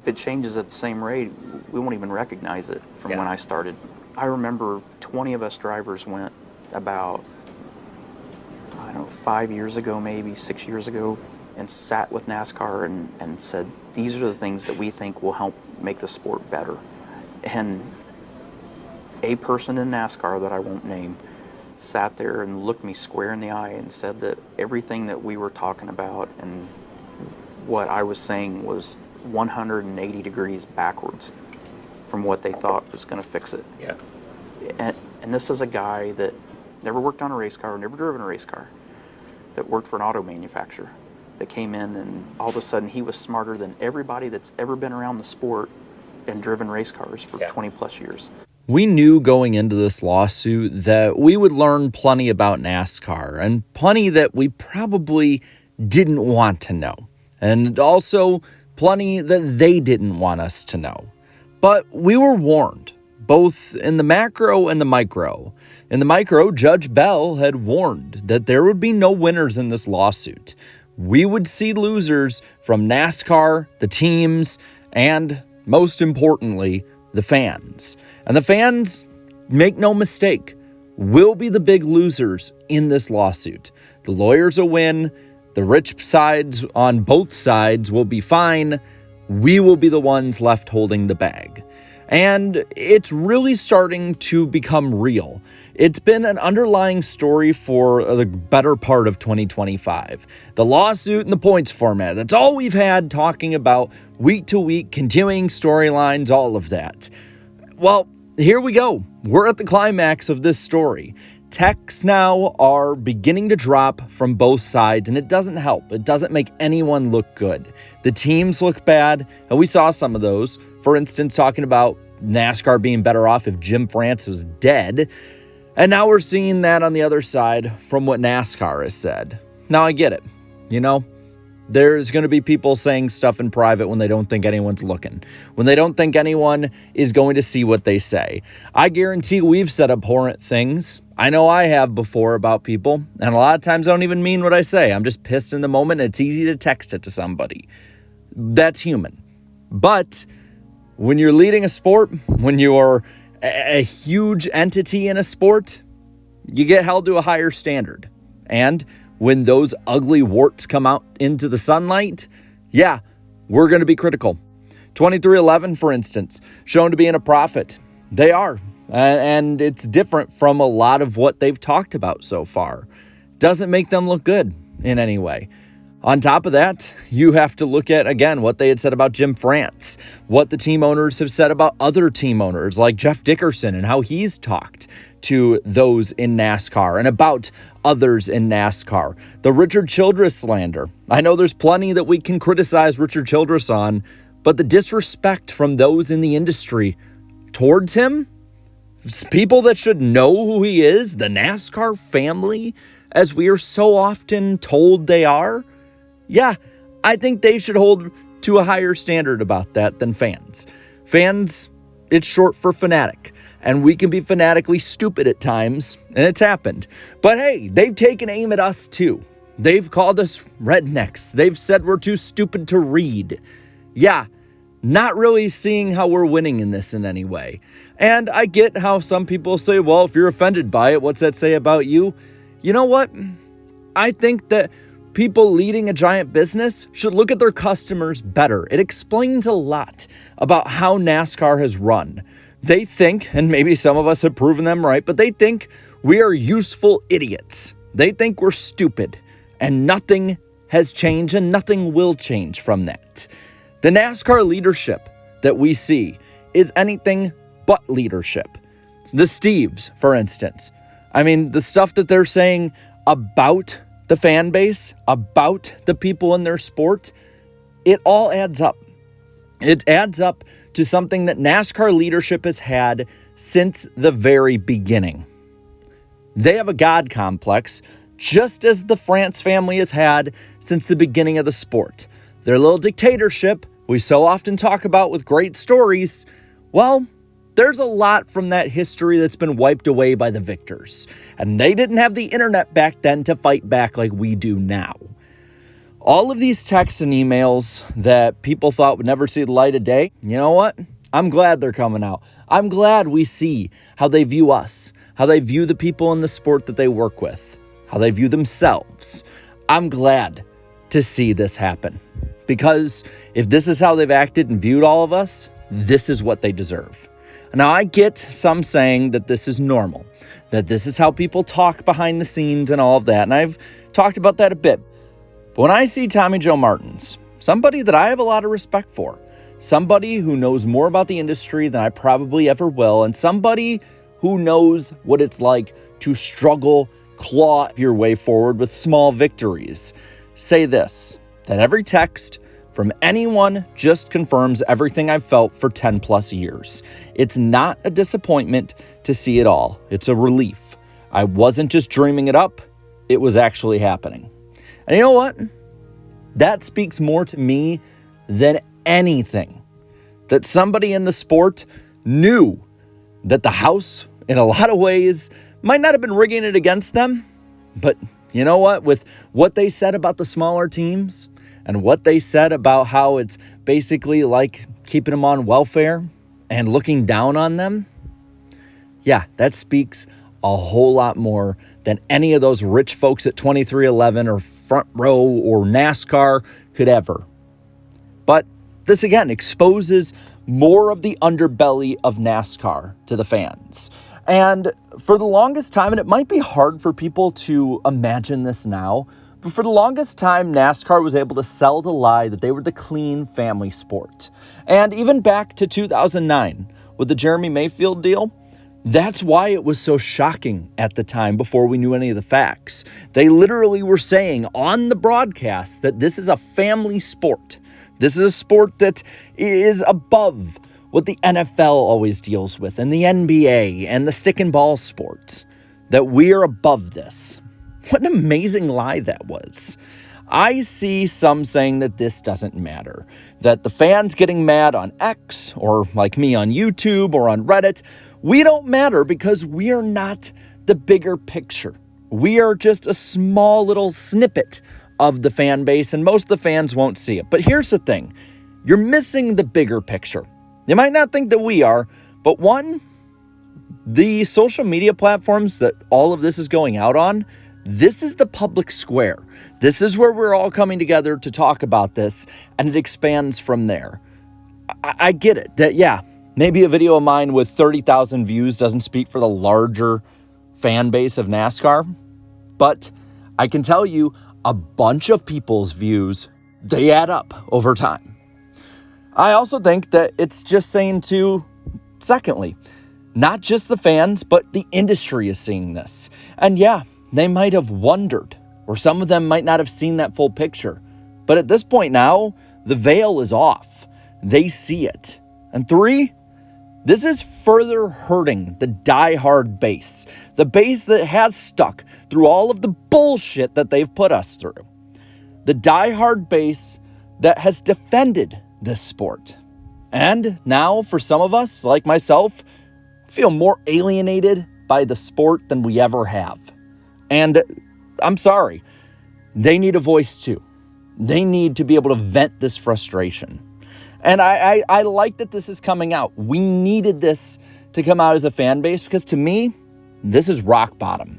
If it changes at the same rate, we won't even recognize it from when I started. I remember 20 of us drivers went about, 5 years ago, maybe 6 years ago, and sat with NASCAR and said, these are the things that we think will help make the sport better. And a person in NASCAR that I won't name sat there and looked me square in the eye and said that everything that we were talking about and what I was saying was 180 degrees backwards from what they thought was going to fix it. Yeah. And this is a guy that never worked on a race car, never driven a race car, that worked for an auto manufacturer, that came in and all of a sudden he was smarter than everybody that's ever been around the sport and driven race cars for 20 plus years. We knew going into this lawsuit that we would learn plenty about NASCAR and plenty that we probably didn't want to know, and also plenty that they didn't want us to know. But we were warned, both in the macro and the micro. In the micro, Judge Bell had warned that there would be no winners in this lawsuit. We would see losers from NASCAR, the teams, and most importantly, the fans. And the fans, make no mistake, will be the big losers in this lawsuit. The lawyers will win. The rich sides on both sides will be fine. We will be the ones left holding the bag. And it's really starting to become real. It's been an underlying story for the better part of 2025. The lawsuit and the points format, that's all we've had, talking about week to week, continuing storylines, all of that. Well, here we go. We're at the climax of this story. Texts now are beginning to drop from both sides, and it doesn't help. It doesn't make anyone look good. The teams look bad, and we saw some of those. For instance, talking about NASCAR being better off if Jim France was dead. And now we're seeing that on the other side from what NASCAR has said. Now, I get it. There's going to be people saying stuff in private when they don't think anyone's looking, when they don't think anyone is going to see what they say. I guarantee we've said abhorrent things. I know I have before about people, and a lot of times I don't even mean what I say. I'm just pissed in the moment, and it's easy to text it to somebody. That's human. But when you're leading a sport, when you're a huge entity in a sport, you get held to a higher standard. And when those ugly warts come out into the sunlight, we're going to be critical. 2311, for instance, shown to be in a profit. They are. And it's different from a lot of what they've talked about so far. Doesn't make them look good in any way. On top of that, you have to look at, again, what they had said about Jim France, what the team owners have said about other team owners like Jeff Dickerson and how he's talked to those in NASCAR and about others in NASCAR. The Richard Childress slander. I know there's plenty that we can criticize Richard Childress on, but the disrespect from those in the industry towards him, people that should know who he is, the NASCAR family, as we are so often told they are, I think they should hold to a higher standard about that than fans. Fans, it's short for fanatic, and we can be fanatically stupid at times, and it's happened. But hey, they've taken aim at us too. They've called us rednecks. They've said we're too stupid to read. Not really seeing how we're winning in this in any way. And I get how some people say, well, if you're offended by it, what's that say about you? You know what? I think that people leading a giant business should look at their customers better. It explains a lot about how NASCAR has run. They think, and maybe some of us have proven them right, but they think we are useful idiots. They think we're stupid, and nothing has changed and nothing will change from that. The NASCAR leadership that we see is anything but leadership. The Steves, for instance. I mean, the stuff that they're saying about the fan base, about the people in their sport, it all adds up. It adds up to something that NASCAR leadership has had since the very beginning. They have a God complex, just as the France family has had since the beginning of the sport. Their little dictatorship we so often talk about with great stories, well, there's a lot from that history that's been wiped away by the victors. And they didn't have the internet back then to fight back like we do now. All of these texts and emails that people thought would never see the light of day, you know what? I'm glad they're coming out. I'm glad we see how they view us, how they view the people in the sport that they work with, how they view themselves. I'm glad to see this happen, because if this is how they've acted and viewed all of us, this is what they deserve. Now, I get some saying that this is normal, that this is how people talk behind the scenes and all of that, and I've talked about that a bit. But when I see Tommy Joe Martins, somebody that I have a lot of respect for, somebody who knows more about the industry than I probably ever will, and somebody who knows what it's like to struggle, claw your way forward with small victories, say this, that every text from anyone just confirms everything I've felt for 10 plus years. It's not a disappointment to see it all. It's a relief. I wasn't just dreaming it up. It was actually happening. And you know what? That speaks more to me than anything. That somebody in the sport knew that the house, in a lot of ways, might not have been rigging it against them. But you know what? With what they said about the smaller teams and what they said about how it's basically like keeping them on welfare and looking down on them, yeah, that speaks a whole lot more than any of those rich folks at 2311 or Front Row or NASCAR could ever. But this again exposes more of the underbelly of NASCAR to the fans. And for the longest time, and it might be hard for people to imagine this now, but for the longest time, NASCAR was able to sell the lie that they were the clean family sport. And even back to 2009 with the Jeremy Mayfield deal, that's why it was so shocking at the time before we knew any of the facts. They literally were saying on the broadcast that this is a family sport. This is a sport that is above what the NFL always deals with and the NBA and the stick and ball sports, that we are above this. What an amazing lie that was. I see some saying that this doesn't matter, that the fans getting mad on X or like me on YouTube or on Reddit, we don't matter because we are not the bigger picture. We are just a small little snippet of the fan base, and most of the fans won't see it. But here's the thing. You're missing the bigger picture. You might not think that we are, but one, the social media platforms that all of this is going out on, this is the public square. This is where we're all coming together to talk about this, and it expands from there. I get it that, yeah, maybe a video of mine with 30,000 views doesn't speak for the larger fan base of NASCAR, but I can tell you a bunch of people's views, they add up over time. I also think that it's just saying too, secondly, not just the fans, but the industry is seeing this. And yeah, they might have wondered, or some of them might not have seen that full picture. But at this point now, the veil is off. They see it. And three, this is further hurting the diehard base, the base that has stuck through all of the bullshit that they've put us through. The diehard base that has defended this sport. And now, for some of us, like myself, feel more alienated by the sport than we ever have. And I'm sorry, they need a voice too. They need to be able to vent this frustration. And I like that this is coming out. We needed this to come out as a fan base because to me, this is rock bottom.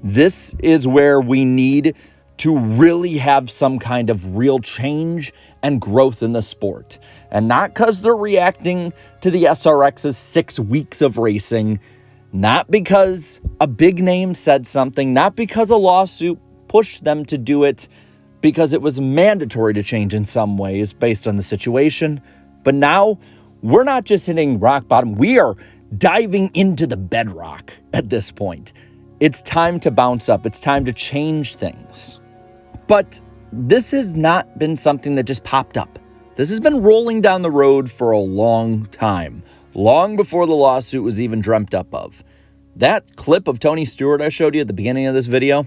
This is where we need to really have some kind of real change and growth in the sport. And not because they're reacting to the SRX's 6 weeks of racing, not because a big name said something, not because a lawsuit pushed them to do it, because it was mandatory to change in some ways based on the situation. But now we're not just hitting rock bottom. We are diving into the bedrock at this point. It's time to bounce up. It's time to change things. But this has not been something that just popped up. This has been rolling down the road for a long time, long before the lawsuit was even dreamt up of. That clip of Tony Stewart I showed you at the beginning of this video,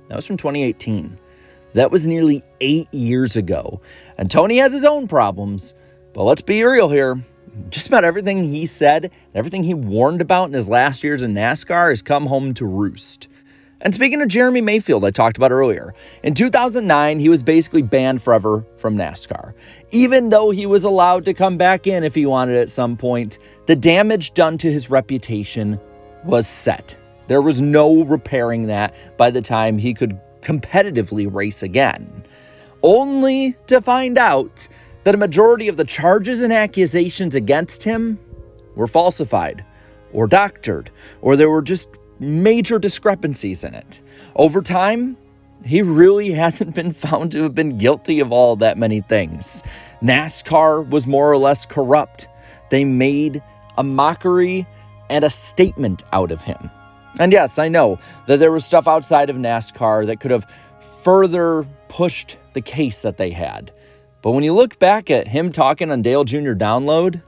that was from 2018. That was nearly 8 years ago. And Tony has his own problems, but let's be real here. Just about everything he said, everything he warned about in his last years in NASCAR has come home to roost. And speaking of Jeremy Mayfield, I talked about earlier, in 2009, he was basically banned forever from NASCAR. Even though he was allowed to come back in if he wanted at some point, the damage done to his reputation was set. There was no repairing that by the time he could competitively race again. Only to find out that a majority of the charges and accusations against him were falsified or doctored, or there were just major discrepancies in it. Over time, he really hasn't been found to have been guilty of all that many things. NASCAR was more or less corrupt. They made a mockery and a statement out of him. And yes, I know that there was stuff outside of NASCAR that could have further pushed the case that they had. But when you look back at him talking on Dale Jr. Download,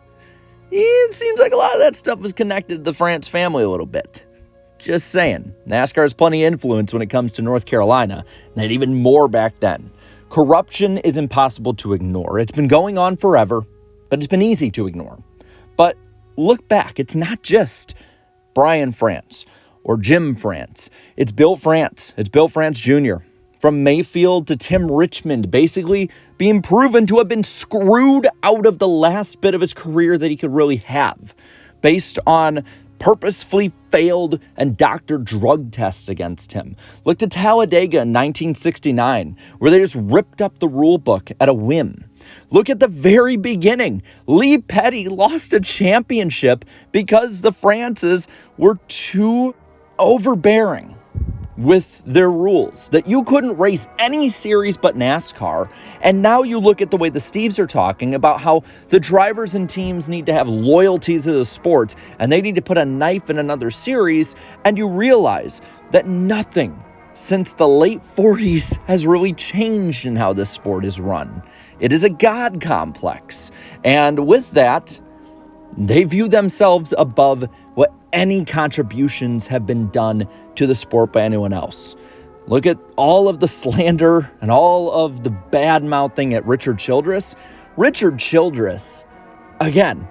it seems like a lot of that stuff was connected to the France family a little bit. Just saying, NASCAR has plenty of influence when it comes to North Carolina, and had even more back then. Corruption is impossible to ignore. It's been going on forever, but it's been easy to ignore. But look back, it's not just Brian France or Jim France. It's Bill France. It's Bill France Jr. From Mayfield to Tim Richmond, basically being proven to have been screwed out of the last bit of his career that he could really have, based on purposefully failed and doctored drug tests against him. Look to Talladega in 1969, where they just ripped up the rule book at a whim. Look at the very beginning. Lee Petty lost a championship because the Frances were too overbearing with their rules, that you couldn't race any series but NASCAR. And now you look at the way the Steves are talking about how the drivers and teams need to have loyalty to the sport and they need to put a knife in another series, and you realize that nothing since the late 40s has really changed in how this sport is run. It is a God complex, and with that, they view themselves above what any contributions have been done to the sport by anyone else. Look at all of the slander and all of the bad mouthing at Richard Childress. Richard Childress, again,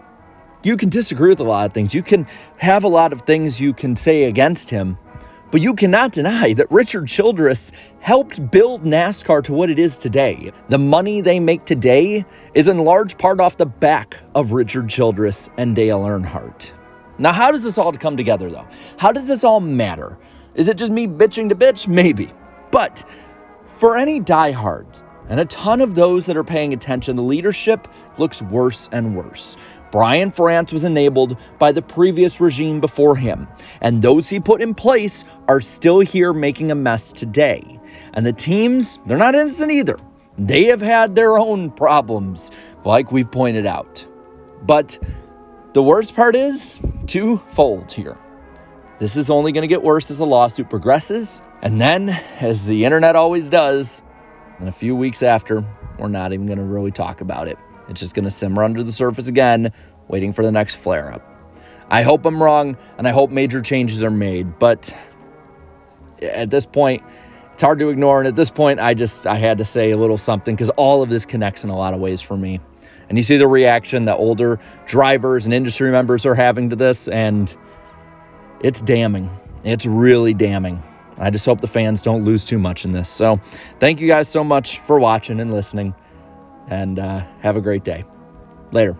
you can disagree with a lot of things. You can have a lot of things you can say against him, but you cannot deny that Richard Childress helped build NASCAR to what it is today. The money they make today is in large part off the back of Richard Childress and Dale Earnhardt. Now, how does this all come together, though? How does this all matter? Is it just me bitching to bitch? Maybe. But for any diehards, and a ton of those that are paying attention, the leadership looks worse and worse. Brian France was enabled by the previous regime before him, and those he put in place are still here making a mess today. And the teams, they're not innocent either. They have had their own problems, like we've pointed out. But the worst part is twofold here. This is only going to get worse as the lawsuit progresses, and then, as the internet always does, in a few weeks after, we're not even going to really talk about it. It's just going to simmer under the surface again, waiting for the next flare-up. I hope I'm wrong, and I hope major changes are made, but at this point, it's hard to ignore, and at this point, I had to say a little something, because all of this connects in a lot of ways for me. And you see the reaction that older drivers and industry members are having to this, and it's damning. It's really damning. I just hope the fans don't lose too much in this. So thank you guys so much for watching and listening, and have a great day. Later.